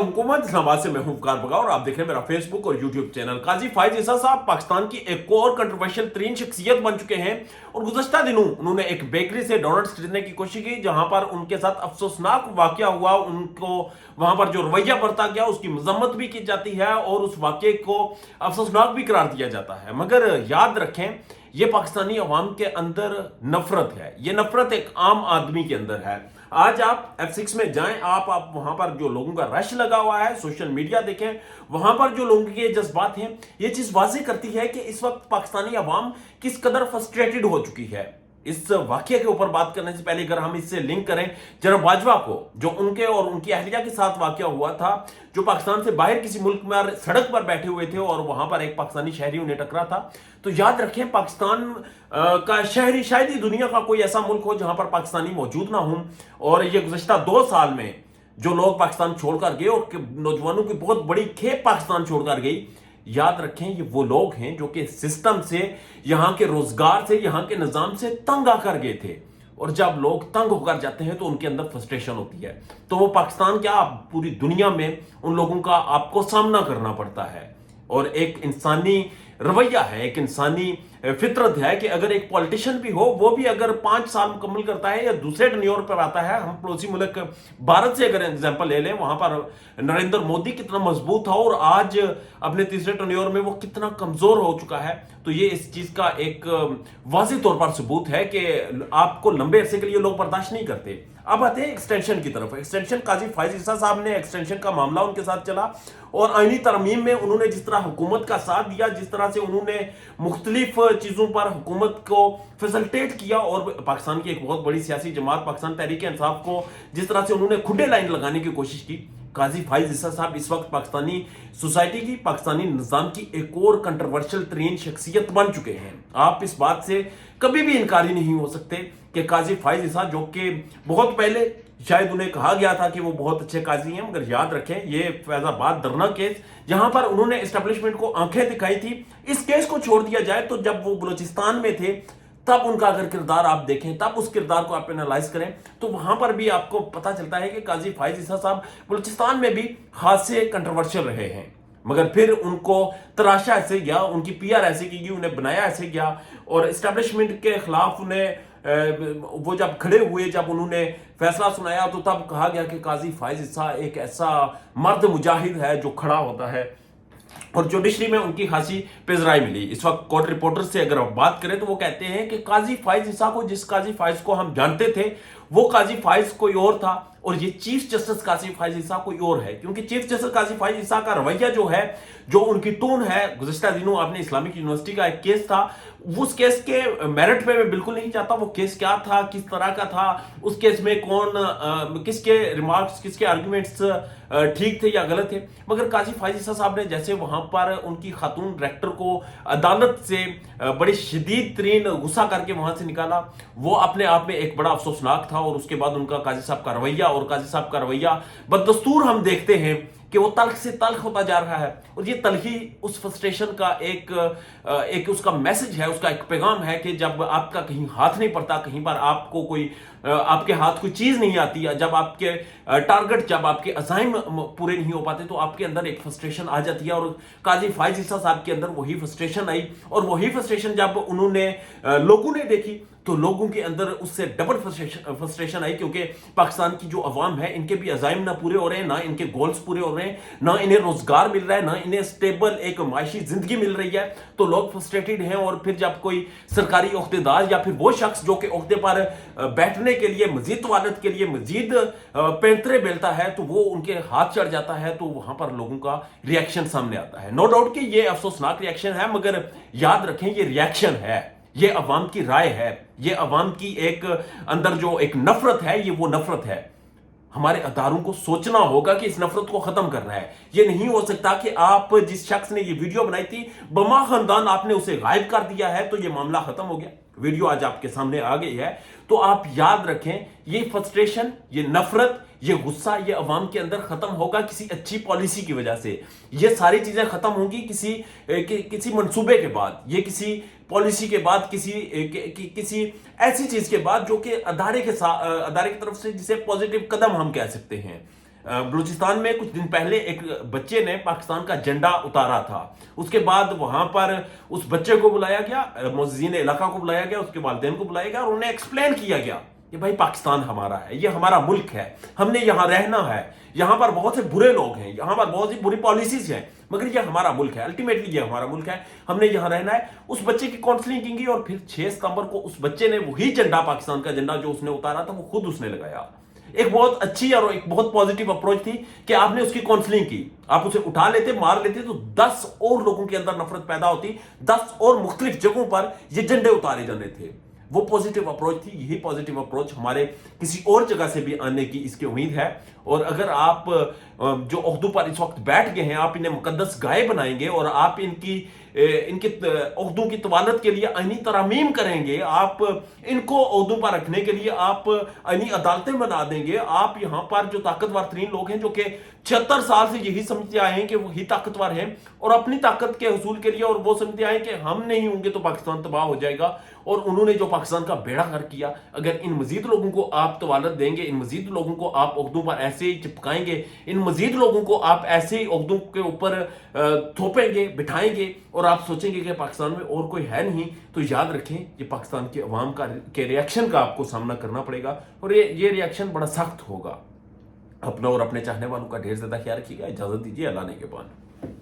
हुकूमत इस्लामाबाद से मैं हूं वकार बगा और आप देख रहे हैं मेरा फेसबुक और यूट्यूब चैनल। काजी फायज ईसा साहब पाकिस्तान की एक और कंट्रोवर्शियल तरीन शख्सियत बन चुके हैं और गुज़श्ता दिनों उन्होंने एक बेकरी से डोनट्स खरीदने की कोशिश की, जहां पर उनके साथ अफसोसनाक वाकया हुआ। उनको वहां पर जो रवैया बरता गया उसकी मजम्मत भी की जाती है और उस वाकये को अफसोसनाक भी करार दिया जाता है। मगर याद रखें, ये पाकिस्तानी अवाम के अंदर नफरत है, ये नफरत एक आम आदमी के अंदर है। आज आप F6 में जाएं, आप वहां पर जो लोगों का रश लगा हुआ है, सोशल मीडिया देखें, वहां पर जो लोगों के जज्बात हैं, ये चीज वाज़ेह करती है कि इस वक्त पाकिस्तानी अवाम किस कदर फ्रस्ट्रेटेड हो चुकी है। इस वाकये के ऊपर बात करने से पहले अगर हम इससे लिंक करें जनरल बाजवा को, जो उनके और उनकी अहलिया के साथ वाकया हुआ था, जो पाकिस्तान से बाहर किसी मुल्क में सड़क पर बैठे हुए थे और वहां पर एक पाकिस्तानी शहरी उन्हें टकरा था। तो याद रखें, पाकिस्तान का शहरी शायद ही दुनिया का कोई ऐसा मुल्क हो जहां पर पाकिस्तानी मौजूद ना हो। और ये गुज़श्ता 2 साल में जो लोग पाकिस्तान छोड़कर गए और नौजवानों की बहुत बड़ी खेप पाकिस्तान छोड़कर गई, याद रखें ये वो लोग हैं जो कि सिस्टम से, यहां के रोजगार से, यहां के निजाम से तंग आकर गए थे। और जब लोग तंग होकर जाते हैं तो उनके अंदर फ्रस्ट्रेशन होती है, तो वो पाकिस्तान क्या पूरी दुनिया में उन लोगों का आपको सामना करना पड़ता है। और एक इंसानी रवैया है, एक इंसानी फितरत है कि अगर एक पॉलिटिशियन भी हो, वो भी अगर 5 साल मुकम्मल करता है या दूसरे टर्न्योर पर आता है, हम पड़ोसी मुल्क भारत से अगर एग्जांपल ले लें, वहां पर नरेंद्र मोदी कितना मजबूत था और आज अपने तीसरे टर्न्योर में वो कितना कमजोर हो चुका है। तो ये इस चीज का एक वाज़ेह तौर पर सबूत है कि आपको लंबे अरसे के लिए लोग बर्दाश्त नहीं करते। अब आते हैं एक्सटेंशन की तरफ। एक्सटेंशन, काजी फायज ईसा साहब ने एक्सटेंशन का मामला उनके साथ चला और आईनी तरमीम में उन्होंने जिस तरह हुकूमत का साथ दिया, जिस तरह से उन्होंने मुख्तलिफ चीजों पर हुकूमत को फैसिलिटेट किया और पाकिस्तान की एक बहुत बड़ी सियासी जमात पाकिस्तान तहरीक इंसाफ को जिस तरह से उन्होंने खुडे लाइन लगाने की कोशिश की, काजी फायज ईसा साहब इस वक्त पाकिस्तानी सोसाइटी की, पाकिस्तानी निजाम की एक और कंट्रोवर्शियल तरीन शख्सियत बन चुके हैं। आप इस बात से कभी भी इनकारी नहीं हो सकते कि काजी फायज ईसा, जो कि बहुत पहले शायद उन्हें कहा गया था कि वो बहुत अच्छे काजी हैं, मगर याद रखें ये फैजाबाद धरना केस जहां पर उन्होंने एस्टेब्लिशमेंट को आंखें दिखाई थी, इस केस को छोड़ दिया जाए तो जब वो बलूचिस्तान में थे तब उनका अगर किरदार आप देखें, तब उस किरदार को आप एनालाइज करें, तो वहां पर भी आपको पता चलता है कि काजी फायज ईसा साहब बलूचिस्तान में भी खासे कंट्रोवर्शियल रहे हैं। मगर फिर उनको तराशा ऐसे गया, उनकी पीआर ऐसे की गई, उन्हें बनाया ऐसे गया और एस्टेब्लिशमेंट के खिलाफ उन्हें वो जब खड़े हुए, जब उन्होंने फैसला सुनाया, तो तब कहा गया कि काजी फायज ईसा एक ऐसा मर्द मुजाहिद है जो खड़ा होता है। और जुडिशरी में उनकी खासी पेजराई मिली। इस वक्त कोर्ट रिपोर्टर से अगर आप बात करें तो वो कहते हैं कि काजी फायज ईसा को, जिस काजी फायज को हम जानते थे, वो काजी फायज कोई और था और ये चीफ जस्टिस काजी फायज ईसा कोई और है। क्योंकि चीफ जस्टिस काजी फायज ईसा का रवैया जो है, जो उनकी टोन है, गुज़श्ता दिनों आपने इस्लामिक यूनिवर्सिटी का एक केस था, उस केस के मेरिट पे मैं बिल्कुल नहीं चाहता, वो केस क्या था, किस तरह का था, उस केस में कौन किसके रिमार्क्स, किसके आर्गुमेंट्स ठीक थे या गलत थे। मगर काजी फायज ईसा साहब ने जैसे वहां पर उनकी खातून डायरेक्टर को अदालत से बड़ी शदीद तरीन गुस्सा करके वहां से निकाला, वो अपने आप में एक बड़ा अफसोसनाक था। और उसके बाद उनका काजी साहब का रवैया, और काजी साहब का रवैया बदस्तूर हम देखते हैं कि वो तल्ख से तल्ख होता जा रहा है। और ये तल्खी उस फ्रस्ट्रेशन का एक उसका मैसेज है, उसका एक पैगाम है कि जब आपका कहीं हाथ नहीं पड़ता, कहीं पर आपको कोई आपके हाथ कोई चीज नहीं आती, या जब आपके टारगेट, जब आपके अज़ाइम पूरे नहीं हो पाते, तो आपके अंदर एक फ्रस्ट्रेशन आ जाती है। और काजी फायज ईसा साहब के अंदर वही फ्रस्ट्रेशन आई, और वही फ्रस्ट्रेशन जब उन्होंने लोगों ने देखी तो लोगों के अंदर उससे डबल फ्रस्ट्रेशन आई, क्योंकि पाकिस्तान की जो अवाम है, इनके भी अज़ाइम ना पूरे हो रहे हैं, ना इनके गोल्स पूरे हो रहे हैं, ना इन्हें रोजगार मिल रहा है, ना इन्हें स्टेबल एक मायशी जिंदगी मिल रही है। तो लोग फ्रस्ट्रेटेड हैं। और फिर जब कोई सरकारी ओहदेदार या फिर वो शख्स जो कि ओहदे पर बैठने के लिए, मजीद तवालत के लिए मजीद पैंतरे बेलता है, तो वो उनके हाथ चढ़ जाता है, तो वहां पर लोगों का रिएक्शन सामने आता है। नो डाउट कि ये अफसोसनाक रिएक्शन है, मगर याद रखें ये रिएक्शन है, ये अवाम की राय है, ये अवाम की एक अंदर जो एक नफरत है, ये वो नफरत है। हमारे अदारों को सोचना होगा कि इस नफरत को खत्म करना है। ये नहीं हो सकता कि आप जिस शख्स ने ये वीडियो बनाई थी, बमा खानदान आपने उसे गायब कर दिया है तो ये मामला खत्म हो गया। वीडियो आज आपके सामने आ गई है, तो आप याद रखें ये फ्रस्ट्रेशन, ये नफरत, ये गुस्सा, ये अवाम के अंदर खत्म होगा किसी अच्छी पॉलिसी की वजह से। ये सारी चीजें खत्म होंगी किसी मंसूबे के बाद, ये किसी पॉलिसी के बाद, किसी ऐसी चीज के बाद जो कि अदारे की तरफ से, जिसे पॉजिटिव कदम हम कह सकते हैं। बलूचिस्तान में कुछ दिन पहले एक बच्चे ने पाकिस्तान का झंडा उतारा था। उसके बाद वहां पर उस बच्चे को बुलाया गया, मुअज्जिन इलाका को बुलाया गया, उसके वालिदैन को बुलाया गया और उन्हें एक्सप्लेन किया गया कि भाई पाकिस्तान हमारा है, ये हमारा मुल्क है, हमने यहां रहना है, यहां पर बहुत से बुरे लोग हैं, यहां पर बहुत सी बुरी पॉलिसीज हैं, मगर ये हमारा मुल्क है, अल्टीमेटली ये हमारा मुल्क है, हमने यहां रहना है। उस बच्चे की काउंसलिंग की गई और फिर 6 सितंबर को उस बच्चे ने वही झंडा, पाकिस्तान का झंडा जो उसने उतारा था, वो खुद उसने लगाया। एक बहुत अच्छी और एक बहुत पॉजिटिव अप्रोच थी कि आपने उसकी काउंसलिंग की। आप उसे उठा लेते, मार लेते तो 10 और लोगों के अंदर नफरत पैदा होती, 10 और मुख्तलिफ जगहों पर ये झंडे उतारे जाने थे। वो पॉजिटिव अप्रोच थी। यही पॉजिटिव अप्रोच हमारे किसी और जगह से भी आने की इसकी उम्मीद है। और अगर आप जो उर्दू पर इस वक्त बैठ गए हैं, आप इन्हें मुकद्दस गाय बनाएंगे और आप इनके उर्दू की तवालत के लिए आईनी तरामीम करेंगे, आप इनको उर्दू पर रखने के लिए आप आईनी अदालतें बना देंगे, आप यहाँ पर जो ताकतवर तरीन लोग हैं जो कि 76 साल से यही समझते आए हैं कि वही ताकतवर हैं और अपनी ताकत के हसूल के लिए, और वो समझते आए कि हम नहीं होंगे तो पाकिस्तान तबाह हो जाएगा, और उन्होंने जो पाकिस्तान का बेड़ा गर्क किया, अगर इन मजीद लोगों को आप तवालत देंगे, इन मजीद लोगों को आप उर्दू पर ऐसे ही चिपकाएंगे, इन मजीद लोगों को आप ऐसे ही उर्दू के ऊपर थोपेंगे, बिठाएंगे और आप सोचेंगे कि पाकिस्तान में और कोई है नहीं, तो याद रखें ये पाकिस्तान की अवाम के रिएक्शन का आपको सामना करना पड़ेगा और ये रिएक्शन बड़ा सख्त होगा। अपना और अपने चाहने वालों का ढेर ज्यादा ख्याल रखिएगा। इजाजत दीजिए, अल्लाह ने के बाद।